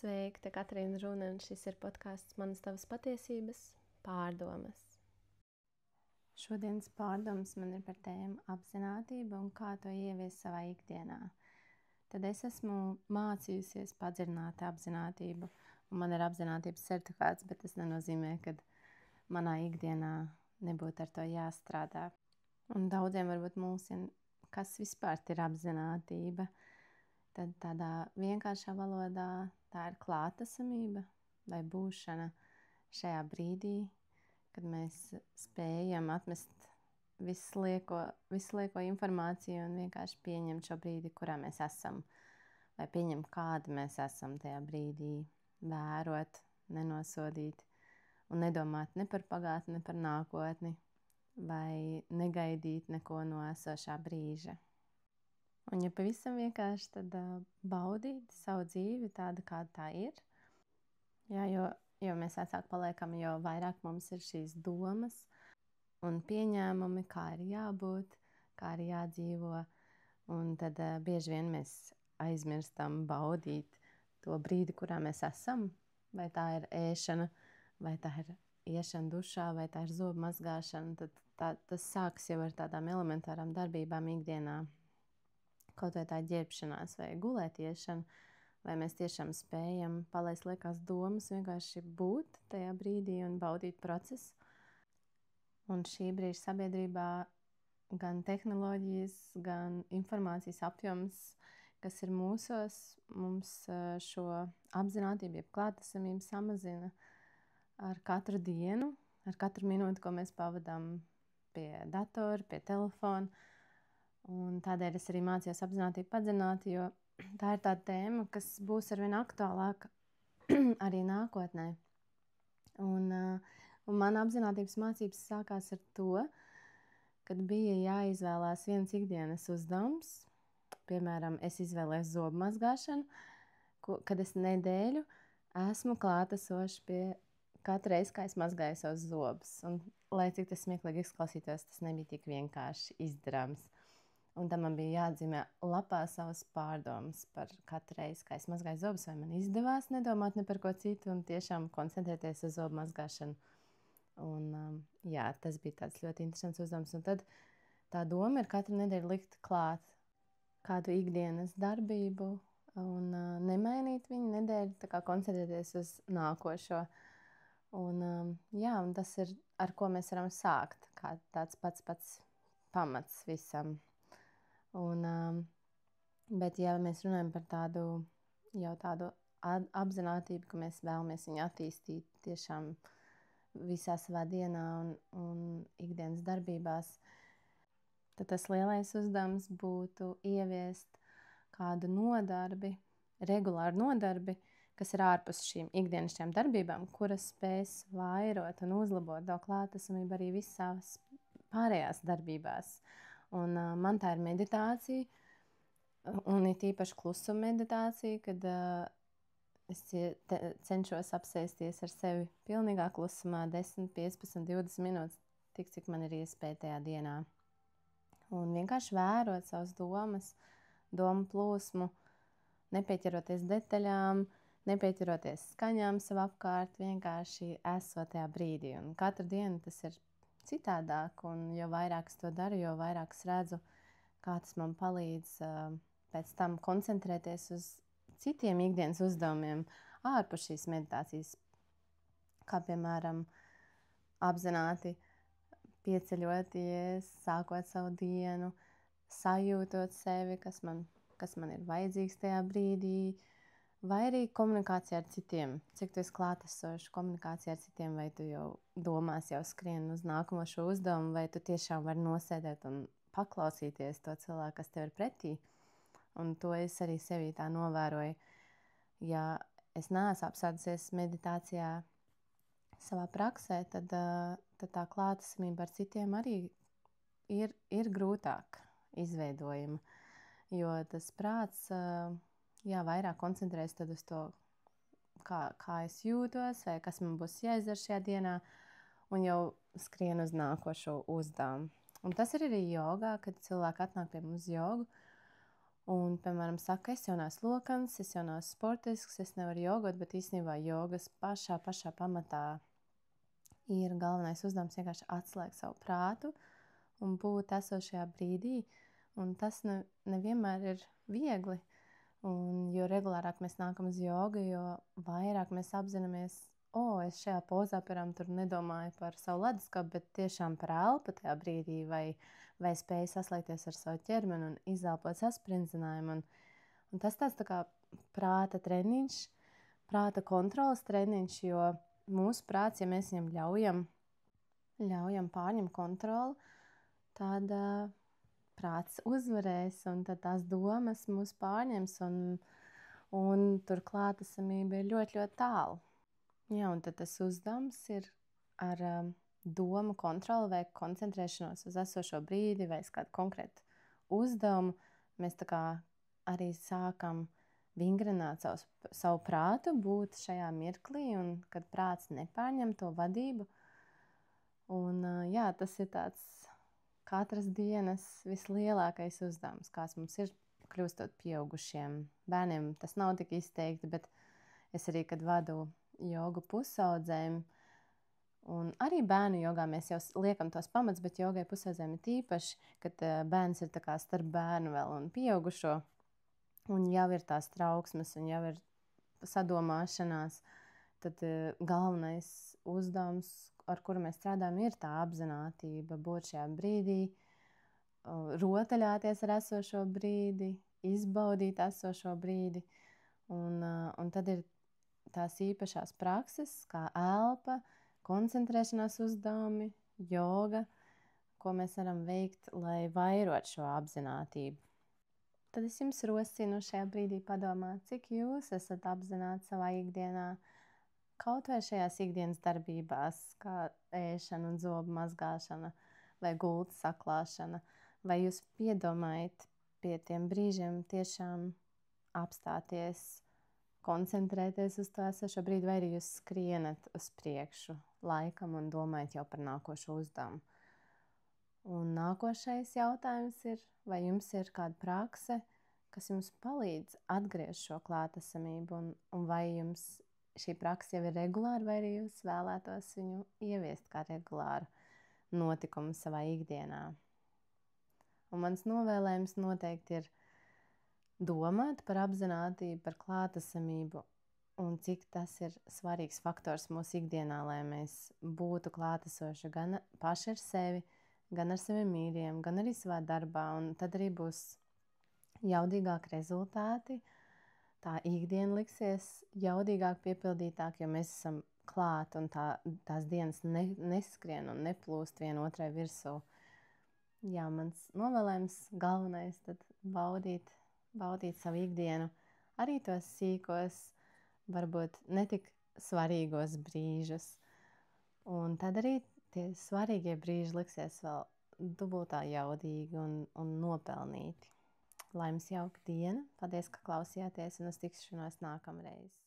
Sveiki, te Katrīna Runa, un šis ir podkāsts Manas tavas patiesības pārdomas. Šodienas pārdomas man ir par tēmu apzinātība un kā to ieviest savā ikdienā. Tad es esmu mācījusies padziļināt apzinātību, un man ir apzinātības certifikāts, bet tas nenozīmē, ka manā ikdienā nebūtu ar to jāstrādā. Un daudziem varbūt mulsina, kas vispār ir apzinātība. Tad tādā vienkāršā valodā tā ir klātesamība vai būšana šajā brīdī, kad mēs spējam atmest visu lieko informāciju un vienkārši pieņemt šo brīdi, kurā mēs esam. Vai pieņemt, kāda mēs esam tajā brīdī, vērot, nenosodīt un nedomāt ne par pagātni, ne par nākotni, vai negaidīt neko no esošā brīža. Un, ja pavisam vienkārši, tad baudīt savu dzīvi tādu, kāda tā ir. Jā, jo mēs vecāki paliekam, jo vairāk mums ir šīs domas un pieņēmumi, kā ir jābūt, kā ir jādzīvo. Un tad bieži vien mēs aizmirstam baudīt to brīdi, kurā mēs esam. Vai tā ir ēšana, vai tā ir iešana dušā, vai tā ir zobu mazgāšana. Tad tas sāks jau ar tādām elementārām darbībām ikdienā. Kaut vai tā ģērbšanās vai gulētiešana, vai mēs tiešām spējam palaist liekas domas, vienkārši būt tajā brīdī un baudīt procesu. Un šī brīža sabiedrībā gan tehnoloģijas, gan informācijas apjoms, kas ir mūsos, mums šo apzinātību, jeb klātesamību samazina ar katru dienu, ar katru minūti, ko mēs pavadām pie datora, pie telefona. Un tādēļ es arī mācījos apzinātību padziļināt, jo tā ir tā tēma, kas būs arvien aktuālāka arī nākotnē. Un mana apzinātības mācības sākās ar to, kad bija jāizvēlās viens ikdienas uzdevums. Piemēram, es izvēlējos zobu mazgāšanu, kad es nedēļu esmu klātesoši pie katra reize, kā es mazgāju savus zobus. Un, lai cik tas smieklīgi izklausītos, tas nebija tik vienkārši izdarāms. Un tam man bija jāatzīmē lapā savas pārdomas par katru reizi, kā es mazgāju zobus, vai man izdevās nedomāt ne par ko citu un tiešām koncentrēties uz zobu mazgāšanu. Un, jā, tas bija tāds ļoti interesants uzdevums. Un tad tā doma ir katru nedēļu likt klāt kādu ikdienas darbību un nemainīt viņu nedēļu, tā kā koncentrēties uz nākošo. Un, jā, un tas ir, ar ko mēs varam sākt, kā tāds pats pamats visam. Un, bet, ja mēs runājam par tādu apzinātību, ka mēs vēlamies viņu attīstīt tiešām visā savā dienā un ikdienas darbībās, tad tas lielais uzdevums būtu ieviest kādu nodarbi, regulāru nodarbi, kas ir ārpus šīm ikdienišķām darbībām, kuras spēs vairot un uzlabot to klātesamību arī visās pārējās darbībās. Un man tā ir meditācija, un ir īpaši klusuma meditācija, kad es cenšos apsēsties ar sevi pilnīgā klusumā 10, 15, 20 minūtes, tik cik man ir iespēja tajā dienā. Un vienkārši vērot savas domas, domu plūsmu, nepieķeroties detaļām, nepieķeroties skaņām sev apkārt, vienkārši esot tajā brīdī. Un katru dienu tas ir citādāk, un jo vairāk es to daru, jo vairāk es redzu, kā tas man palīdz pēc tam koncentrēties uz citiem ikdienas uzdevumiem ārpus šīs meditācijas, kā piemēram apzināti pieceļoties, sākot savu dienu, sajūtot sevi, kas man ir vajadzīgs tajā brīdī, vai arī komunikācija ar citiem, cik tu esi klātesošs komunikācija ar citiem, vai tu jau domās jau skrien uz nākamo šo uzdevumu, vai tu tiešām vari nosēdēt un paklausīties to cilvēku, kas tev ir pretī. Un to es arī sevī tā novēroju. Ja es neesmu apsēdusies meditācijā savā praksē, tad tā klātesamība ar citiem arī ir grūtāk izveidojama, jo tas prāts vairāk koncentrējas tad uz to, kā es jūtos, vai kas man būs jāizdara šajā dienā, un jau skrien uz nākošo uzdevumu. Un tas ir arī jogā, kad cilvēki atnāk pie mums jogu, Un, piemēram, saka, es jau neesmu lokans, es jau neesmu sportisks, es nevaru jogot, bet īstenībā jogas pašā pamatā ir galvenais uzdevums vienkārši atslēgt savu prātu un būt esošajā brīdī. Un tas nevienmēr ir viegli. Un jo regulārāk mēs nākam uz jogu, jo vairāk mēs apzināmies, es šajā pozā, piemēram, tur nedomāju par savu leduskapu, bet tiešām par elpu tajā brīdī, vai spēju saslēgties ar savu ķermeni un izelpot sasprindzinājumu. Un tas tāds tā kā prāta treniņš, prāta kontrolas treniņš, jo mūsu prāts, ja mēs viņam ļaujam pārņemt kontroli, tad prāts uzvarēs, un tad tās domas mūs pārņems, un tur klātesamība ir ļoti, ļoti tālu. Jā, un tad tas uzdevums ir ar domu kontroli vai koncentrēšanos uz esošo brīdi vai kādu konkrētu uzdevumu. Mēs tā kā arī sākam vingrināt savu prātu, būt šajā mirklī, un kad prāts nepārņem to vadību. Un jā, tas ir tāds katras dienas vislielākais uzdevums, kāds mums ir kļūstot pieaugušiem. Bērniem tas nav tik izteikti, bet es arī, kad vadu jogu pusaudzēm, un arī bērnu jogā mēs jau liekam tos pamats, bet jogai pusaudzēm ir tīpaši, kad bērns ir tā kā starp bērnu vēl un pieaugušo, un jau ir tās trauksmes, un jau ir sadomāšanās, tad galvenais uzdevums, ar kuru mēs strādājam, ir tā apzinātība, būt šajā brīdī, rotaļāties ar esošo brīdi, izbaudīt esošo brīdi. Un tad ir tās īpašās prakses, kā elpa, koncentrēšanās uzdevumi, joga, ko mēs varam veikt, lai vairot šo apzinātību. Tad es jums rosinu šajā brīdī padomāt, cik jūs esat apzināti savā ikdienā, kaut vai šajās ikdienas darbībās, kā ēšana un zobu mazgāšana vai gultas saklāšana, vai jūs piedomājat pie tiem brīžiem tiešām apstāties, koncentrēties uz to esošo brīdi, vai arī jūs skrienat uz priekšu laikam un domājat jau par nākošo uzdevumu. Un nākošais jautājums ir, vai jums ir kāda prakse, kas jums palīdz atgriezt šo klātesamību, un vai jums šī praksa jau ir regulāra, vai arī jūs vēlētos viņu ieviest kā regulāru notikumu savā ikdienā. Un mans novēlējums noteikti ir domāt par apzinātību, par klātesamību, un cik tas ir svarīgs faktors mūsu ikdienā, lai mēs būtu klātesoši gan paši ar sevi, gan ar saviem mīļiem, gan arī savā darbā, un tad arī būs jaudīgāki rezultāti. Tā ikdiena liksies jaudīgāk, piepildītāk, jo mēs esam klāt un tās dienas neskrien un neplūst vienotrai virsū. Jā, mans novēlējums galvenais tad baudīt savu ikdienu, arī tos sīkos, varbūt netik svarīgos brīžus. Un tad arī tie svarīgie brīži liksies vēl dubultā jaudīgi un nopelnīti. Lai jums jauka diena, paldies, ka klausījāties, un uz tikšanos nākamreiz.